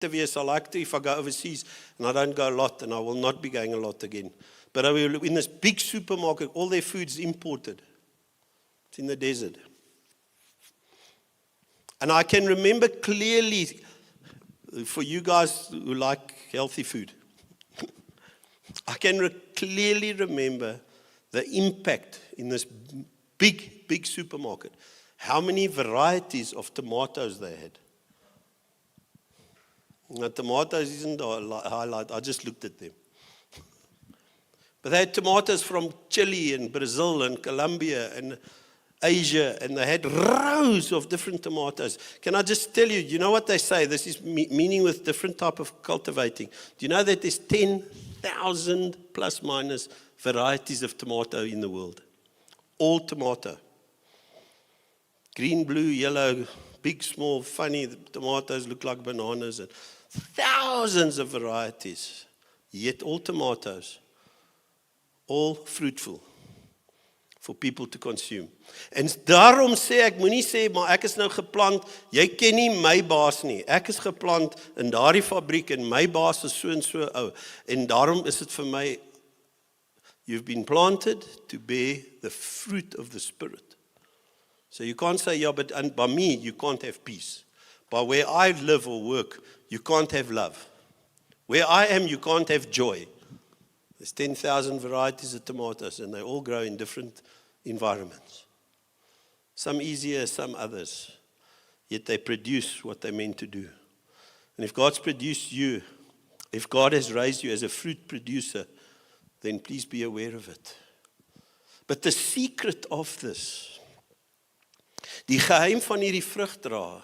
te wees. I like to, if I go overseas, and I don't go a lot, and I will not be going a lot again. But I will, in this big supermarket, all their food's imported. It's in the desert. And I can remember clearly, for you guys who like healthy food, I can clearly remember the impact in this big supermarket. How many varieties of tomatoes they had. Now, tomatoes isn't a highlight, I just looked at them. But they had tomatoes from Chile and Brazil and Colombia and Asia, and they had rows of different tomatoes. Can I just tell you, you know what they say? This is meaning with different type of cultivating. Do you know that there's 10,000 plus minus varieties of tomato in the world? All tomato. Green, blue, yellow, big, small, funny tomatoes look like bananas, and thousands of varieties. Yet all tomatoes, all fruitful for people to consume. En daarom sê ek, moenie sê, maar ek is nou geplant, jy ken nie my baas nie. Ek is geplant in daardie fabriek en my baas is so en so ou. En daarom is dit vir my, you've been planted to bear the fruit of the Spirit. So you can't say, yeah, but by me, you can't have peace. By where I live or work, you can't have love. Where I am, you can't have joy. There's 10,000 varieties of tomatoes, and they all grow in different environments. Some easier, some others. Yet they produce what they're meant to do. And if God's produced you, if God has raised you as a fruit producer, then please be aware of it. But the secret of this, die geheim van hierdie vrug dra,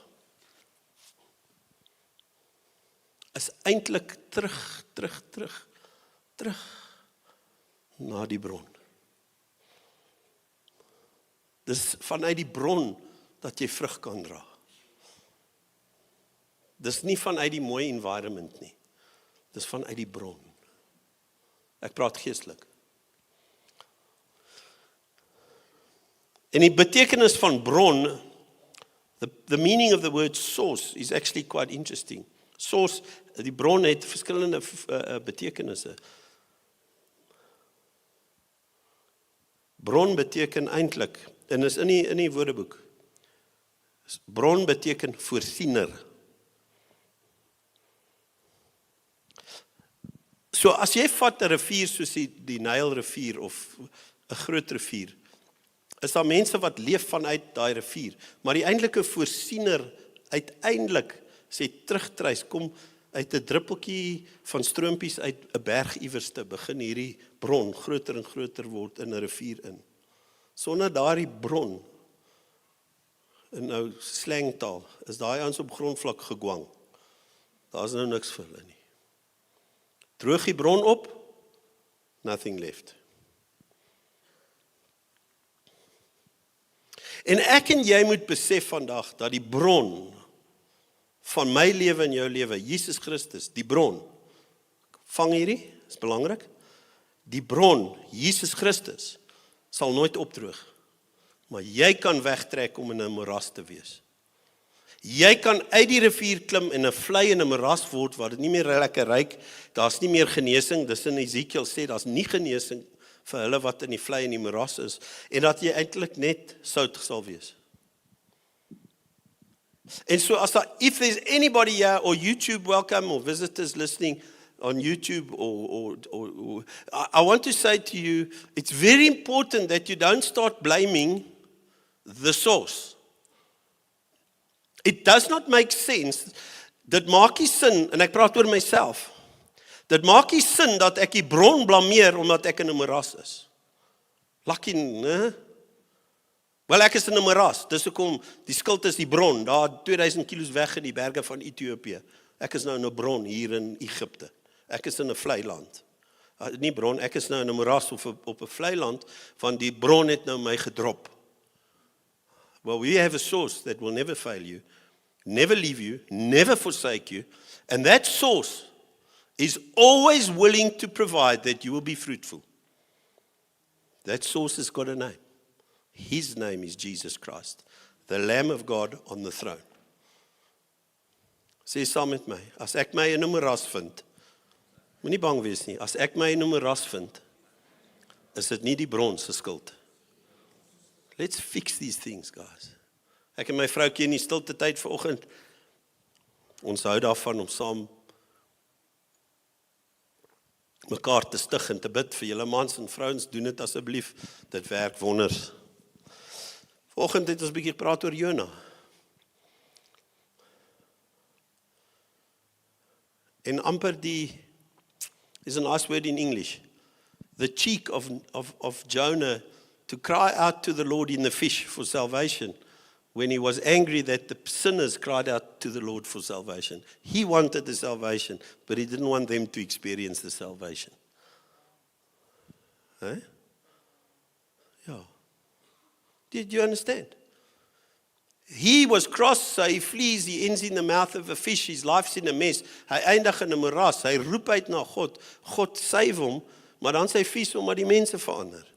is eintlik terug na die bron. Dis vanuit die bron dat jy vrug kan dra. Dis nie vanuit die mooi environment nie. Dis vanuit die bron. Ek praat geestelik. En die betekenis van bron, the meaning of the word source is actually quite interesting. Source, die bron het verskillende betekenisse. Bron beteken eintlik, en is in die woordeboek, bron beteken voorsiener. So as jy vat 'n rivier soos die Nylrivier of 'n groot rivier, is daar mense wat leef vanuit daai rivier, maar die eintlike voorsiener uiteindelik sê terugtreis, kom uit 'n druppeltjie van stroompies uit 'n berg iewers te begin hierdie bron groter en groter word in 'n rivier in. Sonder daardie bron, in nou slangtaal, is daai ons op grondvlak gegwang. Daar's nou niks vir hulle nie. Droog die bron op, nothing left. En ek en jy moet besef vandag dat die bron van my lewe en jou lewe, Jesus Christus, die bron, vang hierdie, is belangrik, die bron, Jesus Christus, sal nooit opdroog, maar jy kan wegtrek om in 'n moeras te wees. Jy kan uit die rivier klim en 'n vlei in 'n moeras word, waar dit nie meer lekker ruik, daar's nie meer genesing, dis in Ezekiel sê, daar's nie genesing vir hulle wat in die vlei en die moeras is, en dat jy eintlik net sout sal wees. And so, if there's anybody here, or YouTube, welcome, or visitors listening on YouTube, or I want to say to you, it's very important that you don't start blaming the source. It does not make sense, dit maak nie sin, en ek praat oor myself, dit maak nie sin dat ek die bron blameer, omdat ek in 'n moeras is. Lucky, né? Wel, ek is in 'n moeras, dis hoekom die skuld is die bron, daar 2000 kilos weg in die berge van Ethiopië. Ek is nou in 'n bron hier in Egipte. Ek is in 'n vlei land. Nie bron, ek is nou in 'n moeras of op 'n vlei land, want die bron het nou my gedrop. Well, we have a source that will never fail you, never leave you, never forsake you, and that source is always willing to provide that you will be fruitful. That source has got a name. His name is Jesus Christ, the Lamb of God on the throne. Sê saam met my, as ek my in 'n moeras vind, moenie bang wees nie, as ek my in 'n moeras vind, is dit nie die bron se skuld. Let's fix these things, guys. Ek en my vroukie in die stilte tyd vanoggend, ons hou daarvan om saam mekaar te stig en te bid vir julle mans en vrouens, doen dit asseblief, dit werk wonders. Vanoggend het ons 'n bietjie gepraat oor Jona. En amper is a nice word in English, the cheek of Jonah to cry out to the Lord in the fish for salvation, when he was angry that the sinners cried out to the Lord for salvation. He wanted the salvation, but he didn't want them to experience the salvation. Eh? Yeah. Did you understand? He was crossed, so he flees, he ends in the mouth of a fish, his life's in a mess. Hy eindig in 'n moeras, hy roep uit na God, God save hom, maar dan sy vies omdat die mense verander.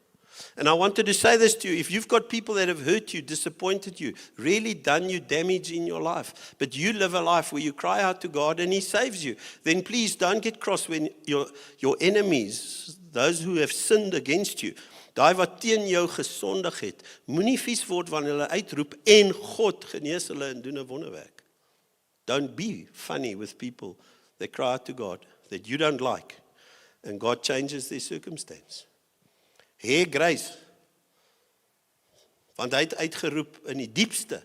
And I wanted to say this to you, if you've got people that have hurt you, disappointed you, really done you damage in your life, but you live a life where you cry out to God and He saves you, then please don't get cross when your enemies, those who have sinned against you, daai wat teen jou gesondig het, moenie vies word wanneer hulle uitroep en God genees hulle en doen 'n wonderwerk. Don't be funny with people that cry out to God that you don't like and God changes their circumstance. Hê grace, want hy het uitgeroep in die diepste,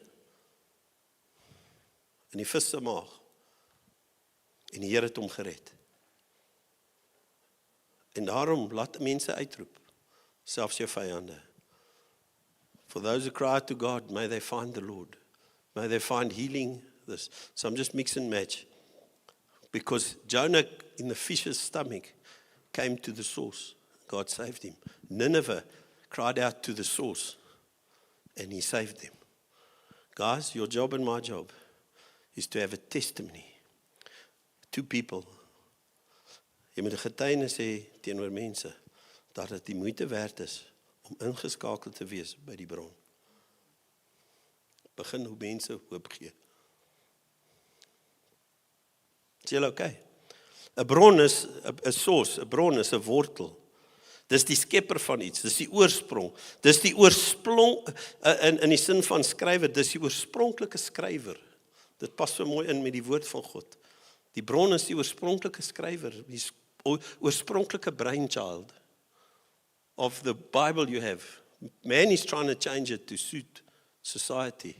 in die vis se maag, en die Here het hom gered. En daarom laat mense uitroep, selfs jou vyande. For those who cry to God, may they find the Lord. May they find healing. So I'm just mix and match. Because Jonah in the fish's stomach came to the source. God saved him. Nineveh cried out to the source and He saved them. Guys, your job and my job is to have a testimony. Two people. Jy moet 'n getuienis hê teenoor mense dat dit die moeite werd is om ingeskakel te wees by die bron. Begin hoe mense hoop gee. Is julle okay? 'n bron is 'n source, 'n bron is 'n wortel. Dis die skepper van iets, dis die oorsprong. Dis die oorsprong in die sin van skrywer, dis die oorspronklike skrywer. Dit pas so mooi in met die woord van God. Die bron is die oorspronklike skrywer, die oorspronklike brainchild of the Bible you have. Man is trying to change it to suit society.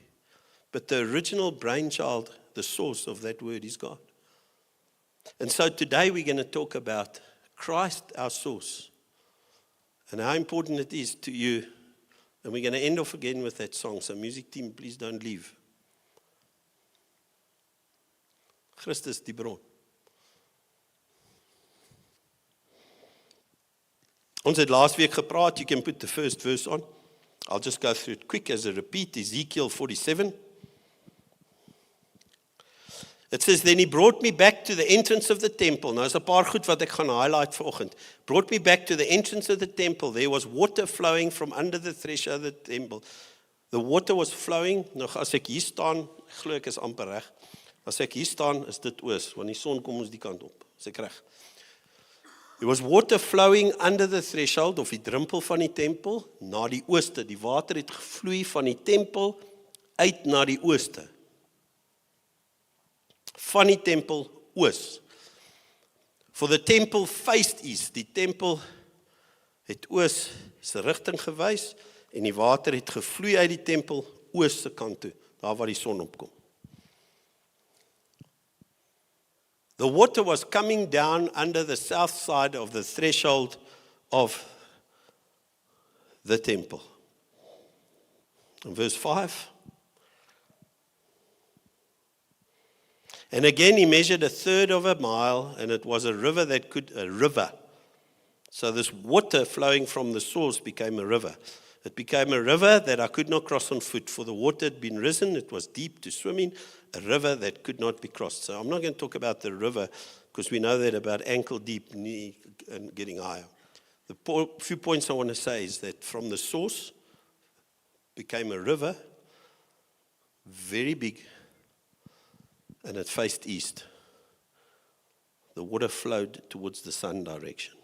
But the original brainchild, the source of that word is God. And so today we're going to talk about Christ, our source. And how important it is to you. And we're going to end off again with that song. So music team, please don't leave. Christus die bron. Ons het laas week gepraat, you can put the first verse on. I'll just go through it quick as a repeat. Ezekiel 47. It says, then he brought me back to the entrance of the temple. Nou is 'n paar goed wat ek gaan highlight vanoggend. Brought me back to the entrance of the temple. There was water flowing from under the threshold of the temple. The water was flowing. Nou as ek hier staan, ek glo ek is amper reg. As ek hier staan, is dit oos, want die son kom ons die kant op. Is ek reg? There was water flowing under the threshold of die drempel van die tempel na die ooste. Die water het gevloei van die tempel uit na die ooste. Van die tempel oos. For the temple faced east. Die tempel het oos se rigting gewys en die water het gevloei uit die tempel oos se kant toe, daar waar die son opkom. The water was coming down under the south side of the threshold of the temple. In verse 5. And again he measured 1/3 of a mile, and it was a river. So this water flowing from the source became a river. It became a river that I could not cross on foot, for the water had been risen, it was deep to swim in, a river that could not be crossed. So I'm not going to talk about the river, because we know that about ankle deep, knee, and getting higher. The few points I want to say is that from the source became a river, very big, and it faced east. The water flowed towards the sun direction.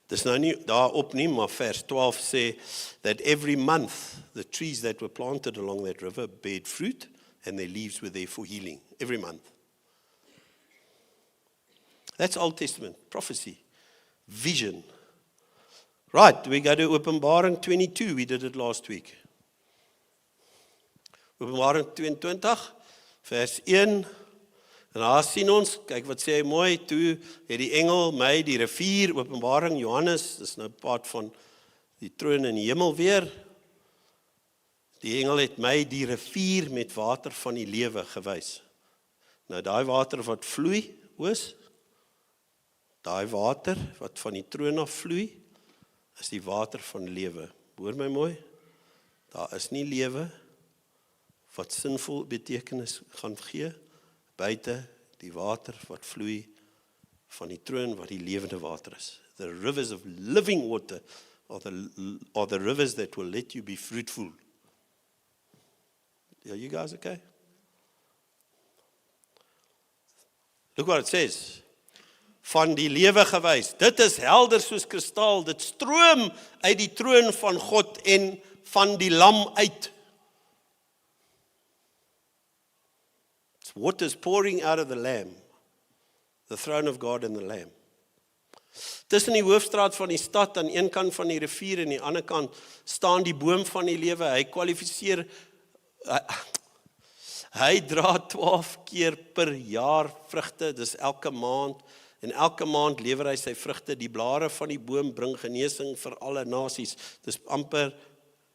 Dis nou nie daarop nie, maar vers 12 sê that every month the trees that were planted along that river bared fruit and their leaves were there for healing. Every month. That's Old Testament prophecy, vision. Right, we go to Openbaring 22. We did it last week. Openbaring 22, vers 1. En daar sien ons, kyk wat sê hy mooi, toe het die engel my die rivier, Openbaring Johannes, dis nou part van die troon in die hemel weer. Die engel het my die rivier met water van die lewe gewys. Nou daai water wat vloei, daai water wat van die troon af vloei, is die water van lewe. Hoor my mooi, daar is nie lewe wat sinvol betekenis gaan gee, buite die water wat vloei van die troon wat die lewende water is. The rivers of living water are the rivers that will let you be fruitful. Are you guys okay? Look what it says. Van die lewe gewys. Dit is helder soos kristal. Dit stroom uit die troon van God en van die lam uit. Waters pouring out of the Lamb, the throne of God and the Lamb. Tussen die hoofstraat van die stad, aan een kant van die rivier en die ander kant, staan die boom van die lewe. Hy kwalifiseer, hy dra 12 keer per jaar vrugte, dis elke maand, en elke maand lewer hy sy vrugte. Die blare van die boom bring genesing vir alle nasies. Dis amper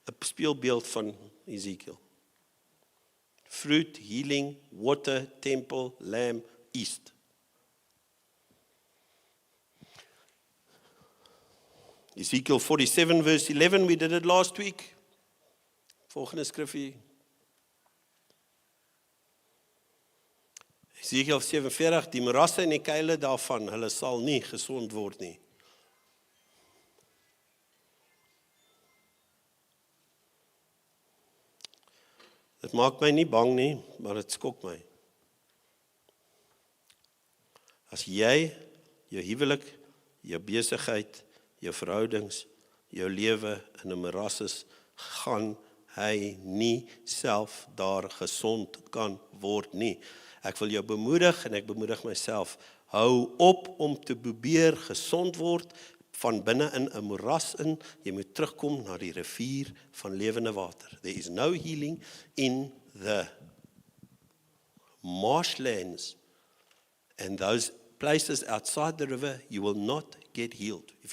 'n speelbeeld van Ezekiel. Fruit, healing, water, temple, lamb, east. Ezekiel 47 verse 11, we did it last week. Volgende skrifgie. Ezekiel 47, die moerasse en die kuile daarvan, hulle sal nie gesond word nie. Dit maak my nie bang nie, maar dit skok my. As jy, jou huwelik, jou besigheid, jou verhoudings, jou lewe in 'n moeras is, gaan hy nie self daar gesond kan word nie. Ek wil jou bemoedig en ek bemoedig myself. Hou op om te probeer gesond word van binne in 'n moeras in. Jy moet terugkom na die rivier van lewende water. There is no healing in the marshlands and those places outside the river. You will not get healed. If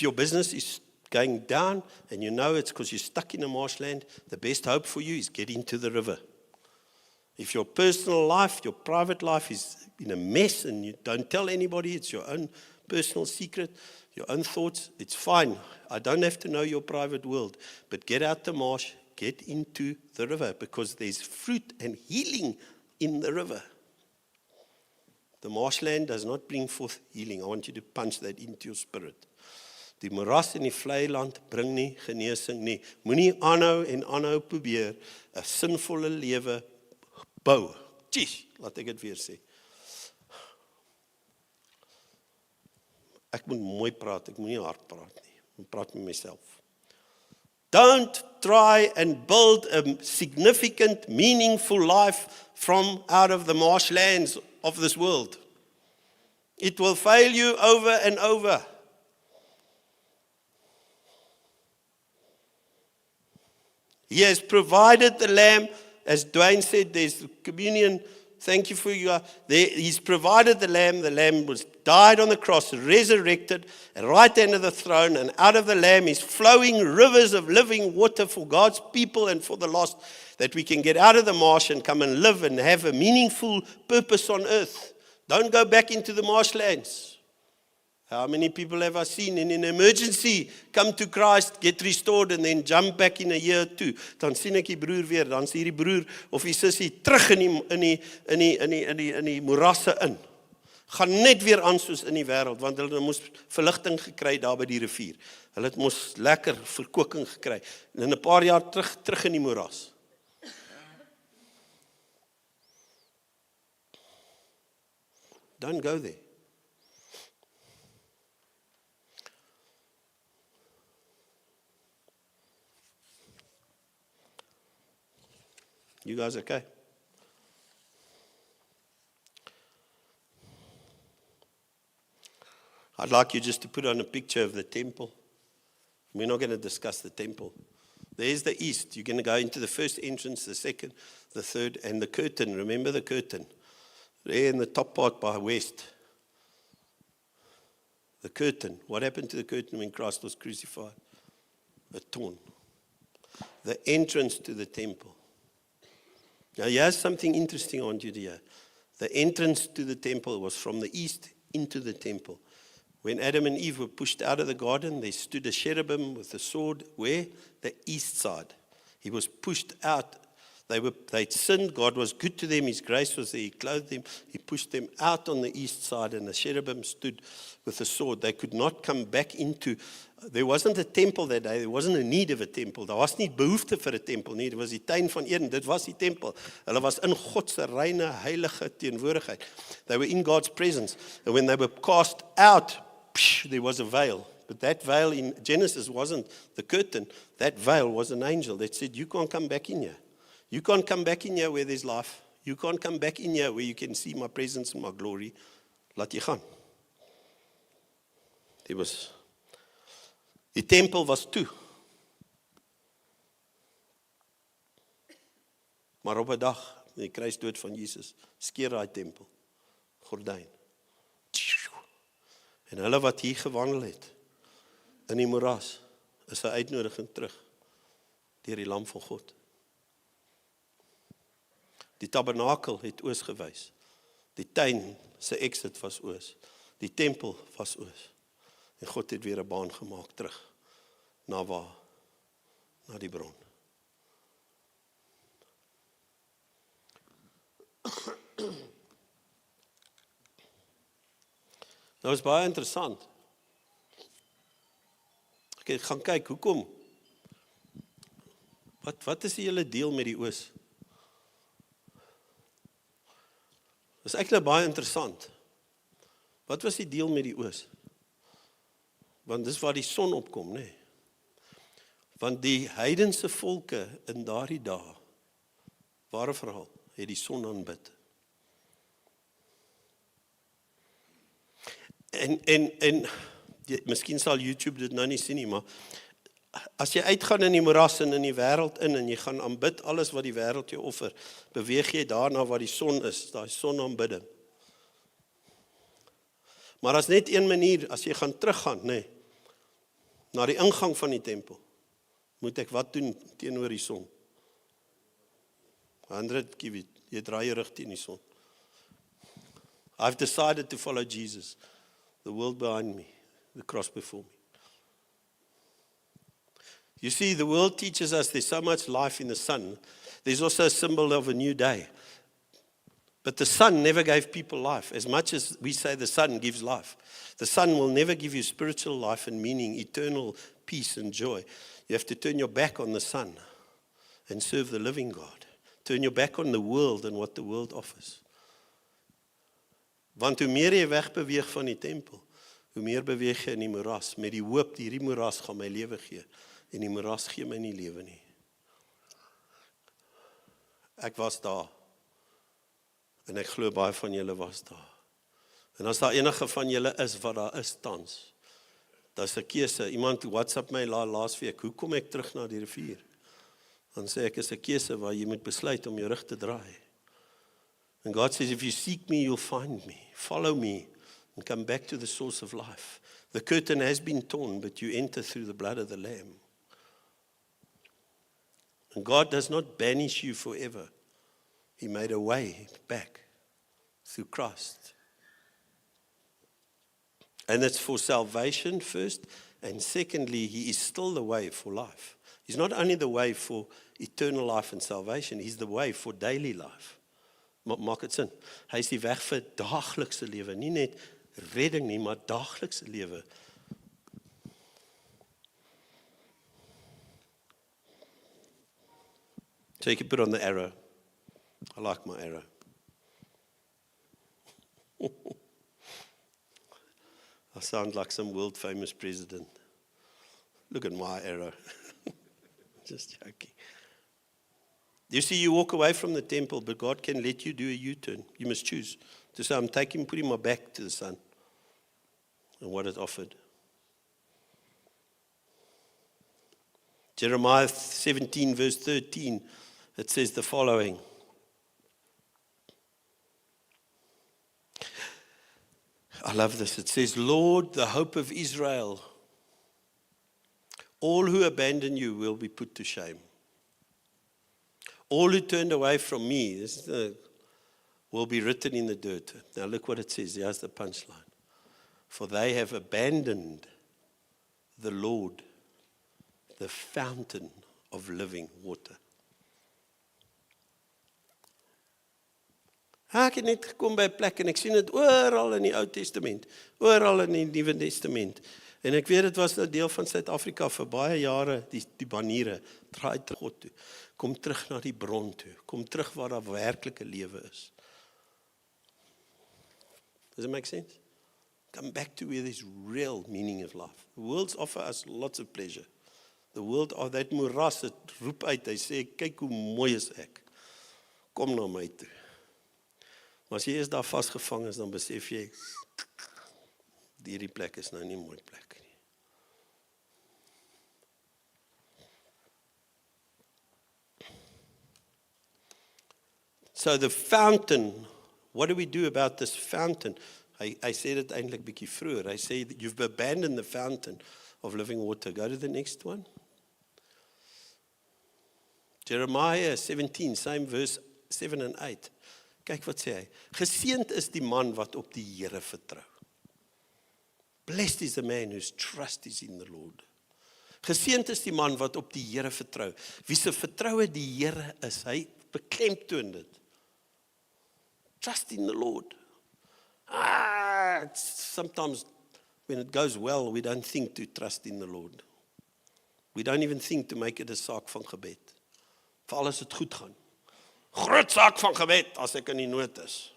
your business is going down and you know it's because you're stuck in a marshland, the best hope for you is get into the river. If your personal life, your private life is in a mess and you don't tell anybody, it's your own personal secret, your own thoughts, it's fine. I don't have to know your private world. But get out the marsh, get into the river, because there's fruit and healing in the river. The marshland does not bring forth healing. I want you to punch that into your spirit. Die moeras en die vlei land bring nie genesing nie. Moenie aanhou en aanhou probeer 'n sinvolle lewe bou. Laat ek dit weer sê. Ek moet mooi praat, ek moet nie hard praat nie. Ek moet praat met myself. Don't try and build a significant, meaningful life from out of the marshlands of this world. It will fail you over and over. He has provided the lamb, as Dwayne said, there's communion. Thank you for you. He's provided the lamb was died on the cross, resurrected, at the right hand of the throne, and out of the lamb is flowing rivers of living water for God's people and for the lost, that we can get out of the marsh and come and live and have a meaningful purpose on earth. Don't go back into the marshlands. How many people have I seen in an emergency come to Christ, get restored, and then jump back in a year or two? Dan sien ek die broer weer, dan sien die broer of die sussie terug in die moerasse in. Gaan net weer aan soos in die wêreld, want hulle moes verligting gekry daar by die rivier. Hulle het mos lekker verkoking gekry. En in 'n paar jaar terug in die moeras. Don't go there. You guys okay? I'd like you just to put on a picture of the temple. We're not going to discuss the temple. There's the east. You're going to go into the first entrance, the second, the third, and the curtain. Remember the curtain? There in the top part by west. The curtain. What happened to the curtain when Christ was crucified? It torn. The entrance to the temple. Now, here's something interesting I want you to hear. The entrance to the temple was from the east into the temple. When Adam and Eve were pushed out of the garden, there stood a cherubim with a sword. Where? The east side. He was pushed out. They'd sinned. God was good to them. His grace was there. He clothed them. He pushed them out on the east side, and the cherubim stood with a sword. They could not come back into. There wasn't a temple that day. There wasn't a need of a temple. Daar was nie behoefte vir 'n tempel nie. Dit was die tuin van Eden. Dit was die tempel. Hulle was in God se reine, heilige teenwoordigheid. They were in God's presence. And when they were cast out, there was a veil. But that veil in Genesis wasn't the curtain. That veil was an angel that said, you can't come back in here. You can't come back in here where there's life. You can't come back in here where you can see my presence and my glory. Laat jy gaan. Die tempel was toe. Maar op 'n dag, die kruisdood van Jesus, skeer daai tempel. Gordyn. En hulle wat hier gewandel het, in die moeras, is 'n uitnodiging terug, deur die lam van God. Die tabernakel het oos gewys. Die tuin se exit was oos. Die tempel was oos. En God het weer 'n baan gemaak terug. Na waar? Na die bron. Nou is baie interessant. Ek gaan kyk, hoekom? Wat is die hele deel met die oos? Dit is eintlik baie interessant. Wat was die deel met die oos? Want dis waar die son opkom, nê? Want die heidense volke in daardie dae, ware verhaal, het die son aanbid. En miskien sal YouTube dit nou nie sien nie, maar as jy uitgaan in die moeras en in die wêreld in en jy gaan aanbid alles wat die wêreld jou offer, beweeg jy daarna waar die son is, daai sonaanbidding. Maar as net een manier, as jy gaan teruggaan, nê, na die ingang van die tempel, moet ek wat doen teenoor die son? 100 kW, jy draai jou rug teen die son. I've decided to follow Jesus. The world behind me, the cross before me. You see, the world teaches us there's so much life in the sun. There's also a symbol of a new day. But the sun never gave people life. As much as we say the sun gives life, the sun will never give you spiritual life and meaning, eternal peace and joy. You have to turn your back on the sun and serve the living God. Turn your back on the world and what the world offers. Want hoe meer jy wegbeweeg van die tempel, hoe meer beweeg jy in die moeras, met die hoop, hierdie moeras gaan my lewe gee, en die moeras gee my nie lewe nie. Ek was daar, en ek glo baie van julle was daar. En as daar enige van julle is, wat daar is tans, daar is 'n keuse. Iemand WhatsApp my laasweek, hoe kom ek terug na die rivier? Dan sê ek, is 'n keuse waar jy moet besluit om jou rug te draai. And God says, if you seek me, you'll find me. Follow me and come back to the source of life. The curtain has been torn, but you enter through the blood of the Lamb. And God does not banish you forever. He made a way back through Christ. And it's for salvation first, and secondly, He is still the way for life. He's not only the way for eternal life and salvation, He's the way for daily life. Maak dit sin? Hy is die weg vir daaglikse lewe, nie net redding nie, maar daaglikse lewe. So you can put on the arrow. I like my arrow. I sound like some world famous president. Look at my arrow. Just joking. You see, you walk away from the temple, but God can let you do a U-turn. You must choose to say, I'm putting my back to the sun and what it offered. Jeremiah 17 verse 13, it says the following. I love this. It says, Lord, the hope of Israel, all who abandon you will be put to shame. All who turned away from me will be written in the dirt. Now look what it says. Here's the punchline. For they have abandoned the Lord, the fountain of living water. Ek het net gekom by 'n plek en ek sien dit oral in die Ou Testament, oral in die Nuwe Testament. En ek weet dit was 'n deel van Suid-Afrika vir baie jare, die baniere, draai terug God toe. Kom terug na die bron toe. Kom terug waar daar werklike lewe is. Does it make sense? Come back to where there's real meaning of life. The world's offer us lots of pleasure. The world of that moeras, het roep uit, hy sê, kyk hoe mooi is ek. Kom na my toe. Maar as jy is daar vasgevang is, dan besef jy, hierdie plek is nou nie 'n mooi plek nie. So the fountain, what do we do about this fountain? I said it eintlik bietjie vroeër. I say that you've abandoned the fountain of living water. Go to the next one. Jeremiah 17, same verse 7 and 8. Kyk wat sê hy. Geseënd is die man wat op die Here vertrou. Blessed is the man whose trust is in the Lord. Geseënd is die man wat op die Here vertrou. Wie se vertroue die Here is, hy beklemtoon dit. Trust in the Lord. Sometimes when it goes well, we don't think to trust in the Lord. We don't even think to make it a saak van gebed. Veral as dit goed gaan. Groot saak van gebed as ek in die nood is.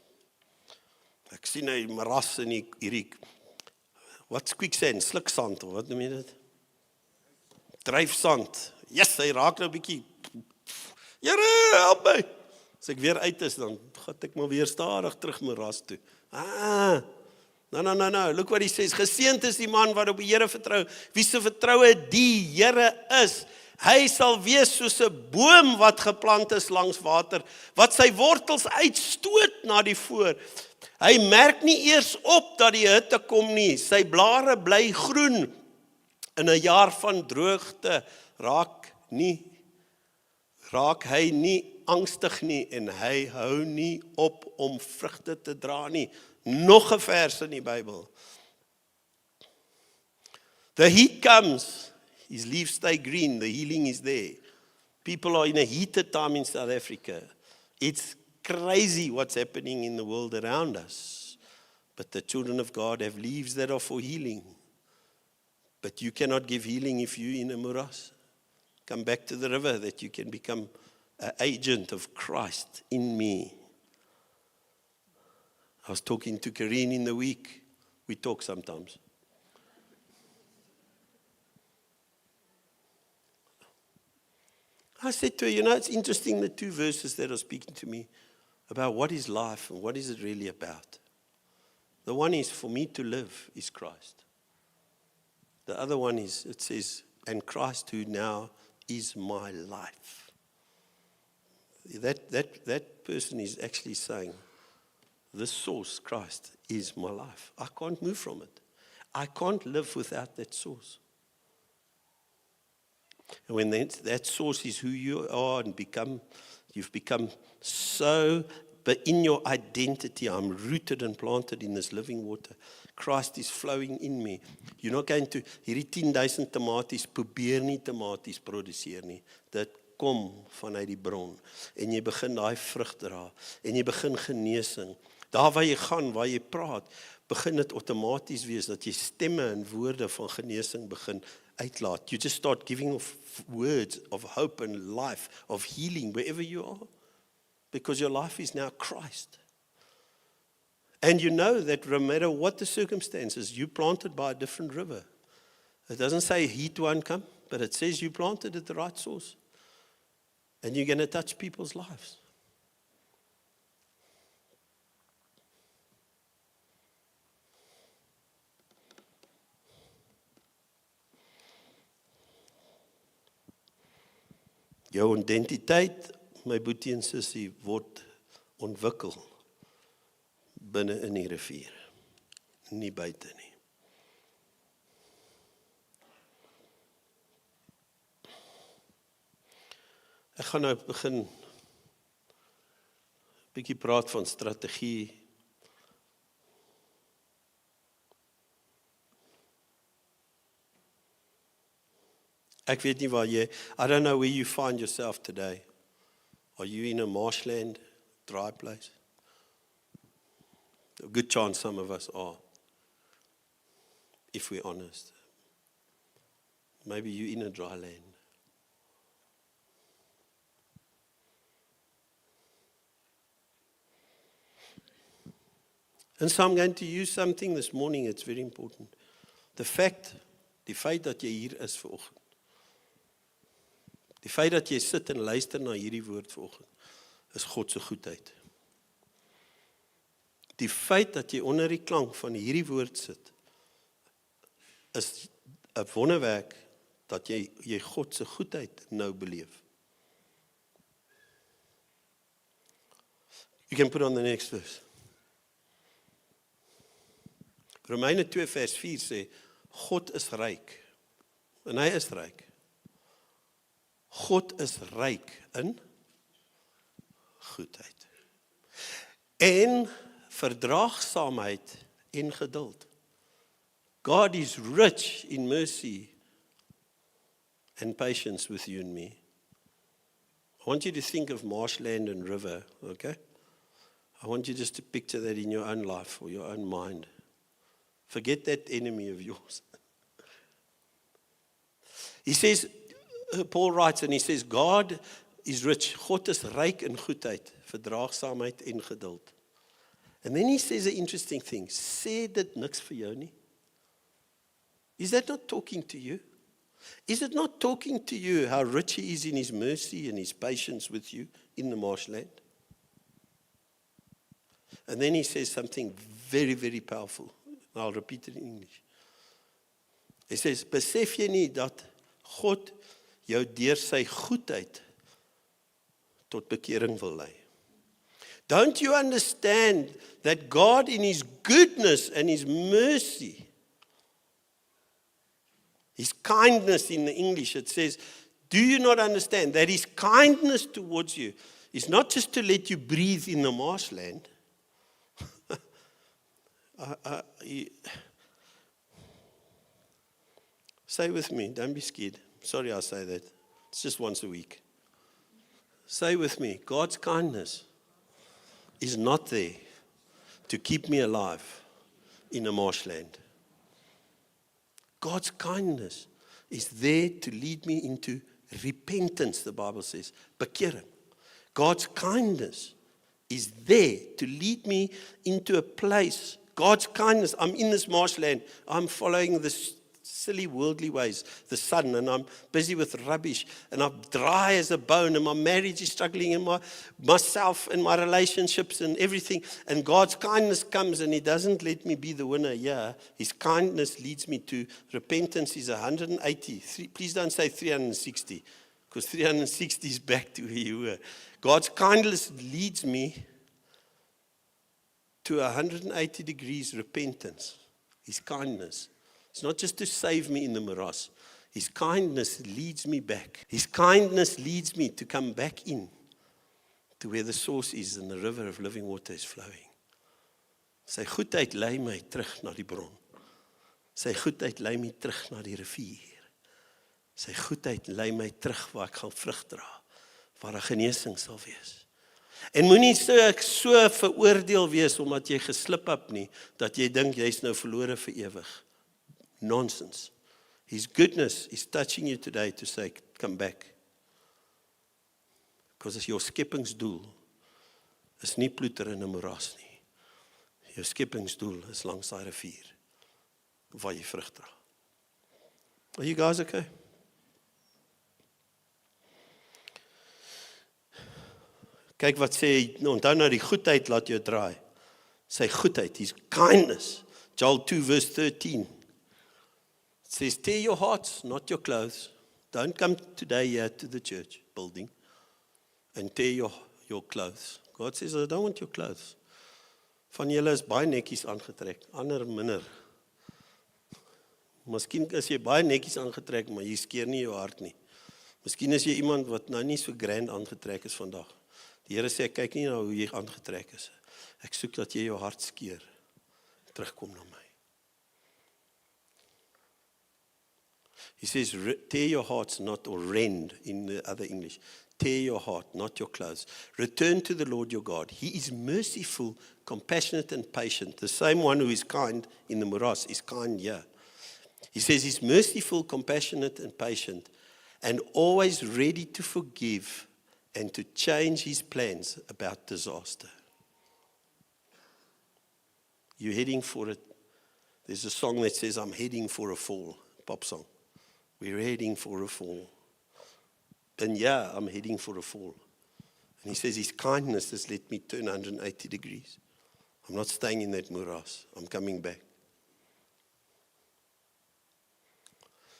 Ek sien hy moeras in hierdie, what's quicksand, sliksand, of wat noem jy dit? Dryfsand. Yes, hy raak nou 'n bietjie. Here, help my. As ek weer uit is, dan gaan ek maar weer stadig terug moeras toe. No. Look what he says. Geseënd is die man wat op die Here vertrou. Wie se vertroue die Here is. Hy sal wees soos 'n boom wat geplant is langs water, wat sy wortels uitstoot na die voor. Hy merk nie eers op dat die hitte kom nie. Sy blare bly groen. In 'n jaar van droogte raak hy nie angstig nie en hy hou nie op om vrugte te dra nie. Nog 'n vers in die Bybel. The heat comes. His leaves stay green, the healing is there. People are in a heated time in South Africa. It's crazy what's happening in the world around us. But the children of God have leaves that are for healing. But you cannot give healing if you're in a moeras. Come back to the river that you can become an agent of Christ in me. I was talking to Karine in the week. We talk sometimes. I said to her, it's interesting, the two verses that are speaking to me about what is life and what is it really about. The one is, for me to live is Christ. The other one is, it says, and Christ who now is my life. That person is actually saying, the source, Christ, is my life. I can't move from it. I can't live without that source. And when that source is who you are and you've become so, but in your identity, I'm rooted and planted in this living water. Christ is flowing in me. You're not going to, hierdie 10,000 tomaties, probeer nie tomaties produseer nie. Dit kom vanuit die bron, en jy begin daai vrug dra, en jy begin genesing. Daar waar jy gaan, waar jy praat, begin dit outomaties wees, dat jy stemme en woorde van genesing begin uitlaat. You just start giving off words of hope and life, of healing, wherever you are. Because your life is now Christ. And you know that no matter what the circumstances, you planted by a different river. It doesn't say heat won't come, but it says you planted at the right source. And you're going to touch people's lives. Jou identiteit, my boetie en sussie, word ontwikkel binne in die rivier, nie buite nie. Ek gaan nou begin bietjie praat van strategie. Ek weet nie waar jy, I don't know where you find yourself today. Are you in a marshland, dry place? A good chance some of us are, if we're honest. Maybe you're in a dry land. And so I'm going to use something this morning, it's very important. Die feit dat jy hier is vanoggend. Die feit dat jy sit en luister na hierdie woord vanoggend, is God se goedheid. Die feit dat jy onder die klank van hierdie woord sit, is 'n wonderwerk dat jy God se goedheid nou beleef. You can put on the next verse. Romeine 2 vers 4 sê, God is ryk, en hy is ryk. God is ryk in goedheid. En verdraagsaamheid en geduld. God is rich in mercy and patience with you and me. I want you to think of marshland and river, okay? I want you just to picture that in your own life or your own mind. Forget that enemy of yours. He says, Paul writes and he says, God is rich. God is ryk in goedheid, verdraagsaamheid en geduld. And then he says an interesting thing. Sê dit niks vir jou nie? Is that not talking to you? Is it not talking to you how rich he is in his mercy and his patience with you in the marshland? And then he says something very, very powerful. I'll repeat it in English. He says, besef jy nie dat God jou deur sy goedheid tot bekering wil lei? Don't you understand that God in his goodness and his mercy, his kindness in the English, it says, do you not understand that his kindness towards you is not just to let you breathe in the marshland? Say with me, don't be scared. Sorry I say that. It's just once a week. Say with me, God's kindness is not there to keep me alive in a marshland. God's kindness is there to lead me into repentance, the Bible says, bekering. God's kindness is there to lead me into a place. God's kindness, I'm in this marshland, I'm following this silly worldly ways, the sun, and I'm busy with rubbish, and I'm dry as a bone, and my marriage is struggling, and myself and my relationships and everything, and God's kindness comes and he doesn't let me be the winner. Yeah, his kindness leads me to repentance is 180. Please don't say 360, because 360 is back to where you were. God's kindness leads me to 180 degrees repentance. His kindness. It's not just to save me in the morass. His kindness leads me back. His kindness leads me to come back in to where the source is and the river of living water is flowing. Sy goedheid lei my terug na die bron. Sy goedheid lei my terug na die rivier. Sy goedheid lei my terug waar ek gaan vrug dra. waar 'n genesing sal wees. En moenie so veroordeel wees omdat jy geslip het nie, dat jy dink jy's nou verlore vir ewig. Nonsense. His goodness is touching you today to say, come back. Because your skepingsdoel is nie ploeter in 'n moeras nie. Jou skepingsdoel is langs daai rivier, waar jy vrug dra. Are you guys okay? Kyk wat sê hy, onthou nou die goedheid laat jou draai. Sy goedheid, his kindness. Joel 2 verse 13. It says, tear your hearts, not your clothes. Don't come today here to the church building and tear your clothes. God says, I don't want your clothes. Van julle is baie netjies aangetrek, ander minder. Miskien is jy baie netjies aangetrek, maar jy skeer nie jou hart nie. Miskien is jy iemand wat nou nie so grand aangetrek is vandag. Die Here sê, kyk nie na hoe jy aangetrek is. Ek soek dat jy jou hart skeer. Terugkom na my. He says, tear your hearts, not, or rend in the other English. Tear your heart, not your clothes. Return to the Lord your God. He is merciful, compassionate and patient. The same one who is kind in the morass is kind here. He says he's merciful, compassionate and patient, and always ready to forgive and to change his plans about disaster. You're heading for it. There's a song that says, I'm heading for a fall. Pop song. We're heading for a fall. And yeah, I'm heading for a fall. And he says his kindness has let me turn 180 degrees. I'm not staying in that morass. I'm coming back.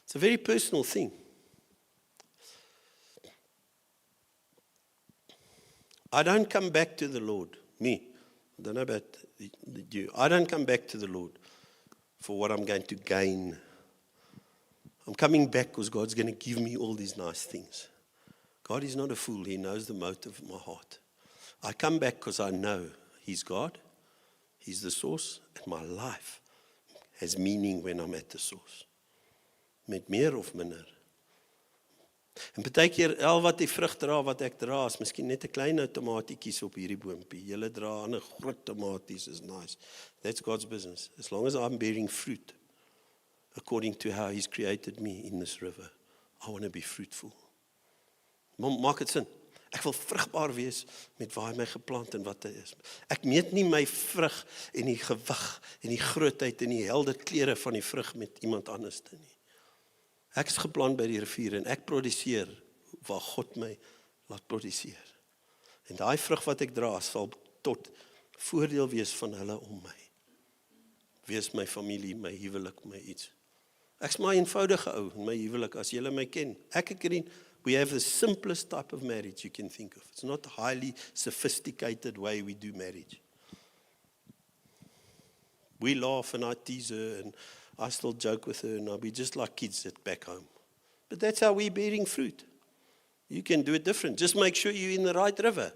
It's a very personal thing. I don't come back to the Lord. Me. I don't know about you. I don't come back to the Lord for what I'm going to gain. I'm coming back because God's going to give me all these nice things. God is not a fool. He knows the motive of my heart. I come back because I know He's God. He's the source. And my life has meaning when I'm at the source. Met meer of minder. En baie keer, al wat die vrug dra, wat ek dra, is miskien net 'n klein tomatietjies op hierdie boompie. Julle dra ander groot tomaties, is nice. That's God's business. As long as I'm bearing fruit, according to how He's created me in this river, I want to be fruitful. Maak dit sin? Ek wil vrugbaar wees met waar hy my geplant en wat hy is. Ek meet nie my vrug en die gewig en die grootheid en die helder kleure van die vrug met iemand anders te nie. Ek is geplant by die rivier en ek produseer waar God my laat produseer. En daai vrug wat ek dra sal tot voordeel wees van hulle om my. Wees my familie, my huwelik, my iets. Ek's maar 'n eenvoudige ou in my huwelik as julle my ken. Ek en Karine, we have the simplest type of marriage you can think of. It's not a highly sophisticated way we do marriage. We laugh and I tease her and I still joke with her and we just like kids at back home. But that's how we're bearing fruit. You can do it different. Just make sure you're in the right river.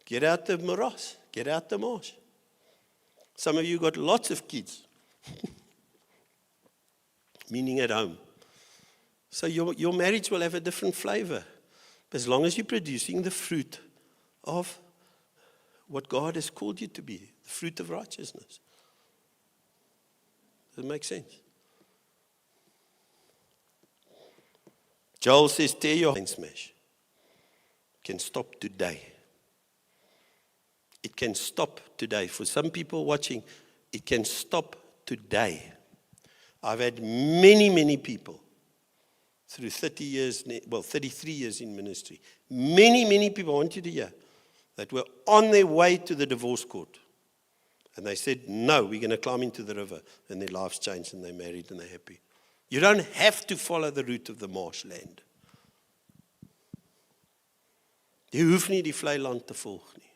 Get out the morass. Get out the marsh. Some of you got lots of kids. Meaning at home. So your marriage will have a different flavor. As long as you're producing the fruit of what God has called you to be. The fruit of righteousness. Does it make sense? Joel says, tear your smash. It can stop today. It can stop today. For some people watching, it can stop today. I've had many people through 33 years in ministry. Many people, I want you to hear, that were on their way to the divorce court. And they said, no, we're going to climb into the river. And their lives changed and they're married and they're happy. You don't have to follow the route of the marshland. Jy hoef nie die vlei land te volg nie.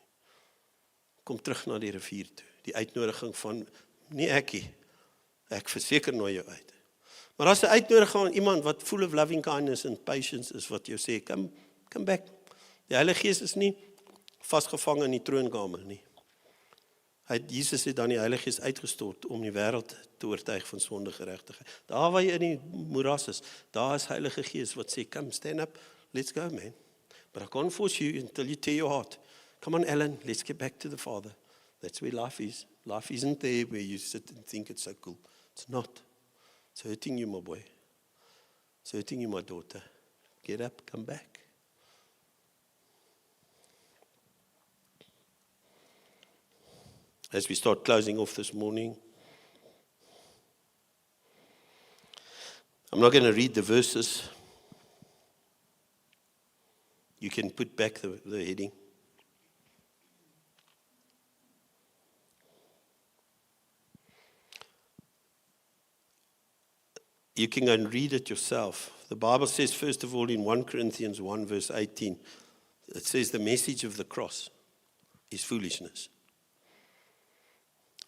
Kom terug na die rivier toe. Die uitnodiging van, nie ekie, ek verseker nooi jou uit. Maar as 'n uitnodiging aan iemand wat full of loving kindness and patience is, wat jou sê, come back. Die Heilige Gees is nie vasgevang in die troonkamer nie. Jesus het dan die Heilige Gees uitgestort om die wêreld te oortuig van sonde, geregtigheid. Daar waar jy in die moeras is, daar is Heilige Gees wat sê, come, stand up, let's go, man. But I can't force you until you tear your heart. Come on, Alan, let's get back to the Father. That's where life is. Life isn't there where you sit and think it's so cool. It's not. It's hurting you, my boy. It's hurting you, my daughter. Get up, come back. As we start closing off this morning, I'm not going to read the verses. You can put back the heading. You can go and read it yourself. The Bible says, first of all, in 1 Corinthians 1, verse 18, it says the message of the cross is foolishness.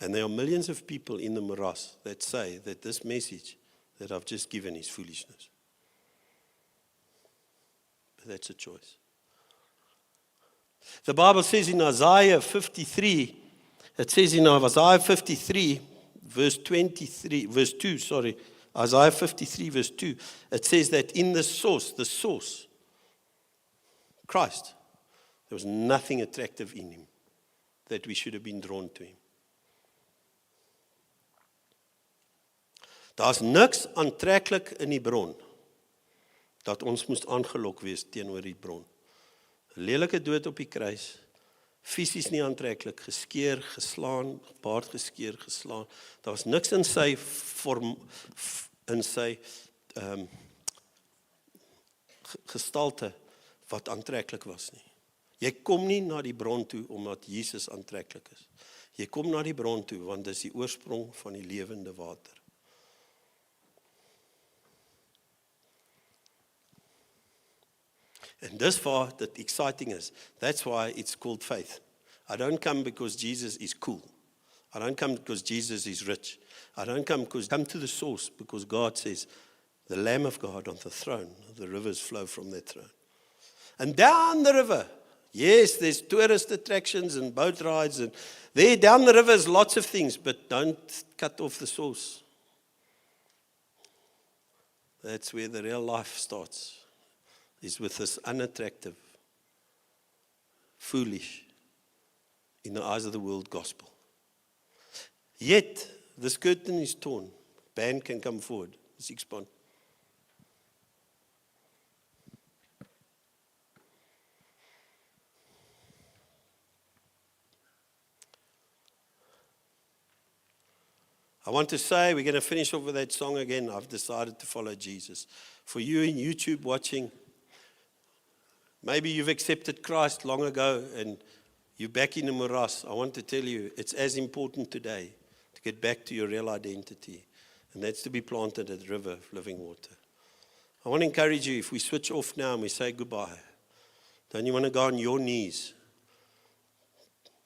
And there are millions of people in the morass that say that this message that I've just given is foolishness. But that's a choice. The Bible says in Isaiah 53, it says in Isaiah 53, verse 2, Isaiah 53, verse 2, it says that in the source, Christ, there was nothing attractive in him that we should have been drawn to him. Daar's niks aantreklik in die bron dat ons moest aangelok wees teenoor die bron. 'n Lelike dood op die kruis, fisies nie aantreklik, geskeer, geslaan, baard geskeer, geslaan. Daar's niks in sy vorm, in sy gestalte wat aantreklik was nie. Jy kom nie na die bron toe omdat Jesus aantreklik is. Jy kom na die bron toe want dis die oorsprong van die lewende water. And this far, that exciting is. That's why it's called faith. I don't come because Jesus is cool. I don't come because Jesus is rich. I don't come to the source because God says, the Lamb of God on the throne, the rivers flow from that throne. And down the river, yes, there's tourist attractions and boat rides, and there down the river is lots of things, but don't cut off the source. That's where the real life starts. Is with this unattractive, foolish, in the eyes of the world, gospel. Yet, this curtain is torn. Band can come forward. 6 pound. I want to say, we're going to finish off with that song again. I've decided to follow Jesus. For you in YouTube watching, maybe you've accepted Christ long ago and you're back in the morass. I want to tell you, it's as important today to get back to your real identity. And that's to be planted at the river of living water. I want to encourage you, if we switch off now and we say goodbye, don't you want to go on your knees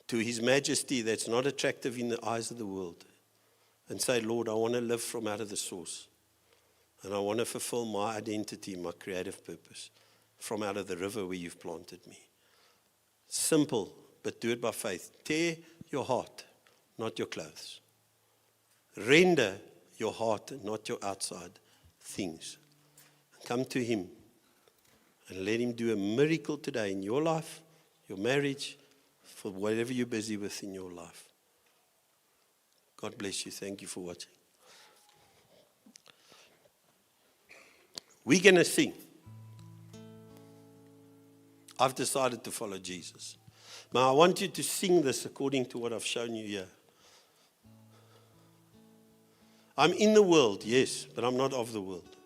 to His majesty that's not attractive in the eyes of the world and say, Lord, I want to live from out of the source. And I want to fulfill my identity, my creative purpose. From out of the river where you've planted me. Simple, but do it by faith. Tear your heart, not your clothes. Render your heart, not your outside things. Come to Him and let Him do a miracle today in your life, your marriage, for whatever you're busy with in your life. God bless you. Thank you for watching. We're going to sing. I've decided to follow Jesus. Now I want you to sing this according to what I've shown you here. I'm in the world, yes, but I'm not of the world.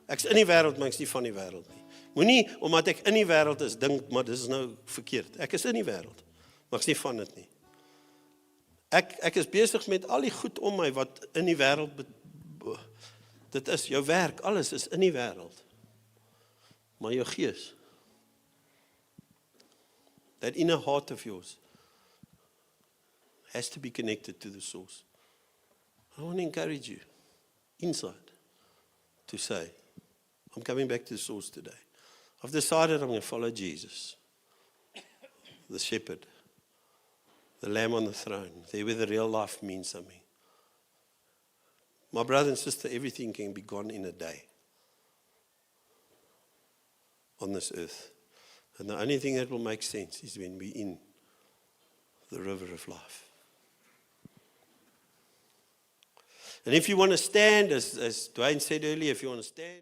Ek's in die wêreld, maar ek's nie van die wêreld nie. Moenie omdat ek in die wêreld is dink maar dis nou verkeerd. Ek is in die wêreld, maar ek's nie van dit nie. Ek is besig met al die goed om my wat in die wêreld dit is jou werk, alles is in die wêreld. Maar jou gees, that inner heart of yours has to be connected to the source. I want to encourage you inside to say, I'm coming back to the source today. I've decided I'm going to follow Jesus, the shepherd, the lamb on the throne, there where the real life means something. My brother and sister, everything can be gone in a day on this earth. And the only thing that will make sense is when we're in the river of life. And if you want to stand, as Dwayne said earlier, if you want to stand,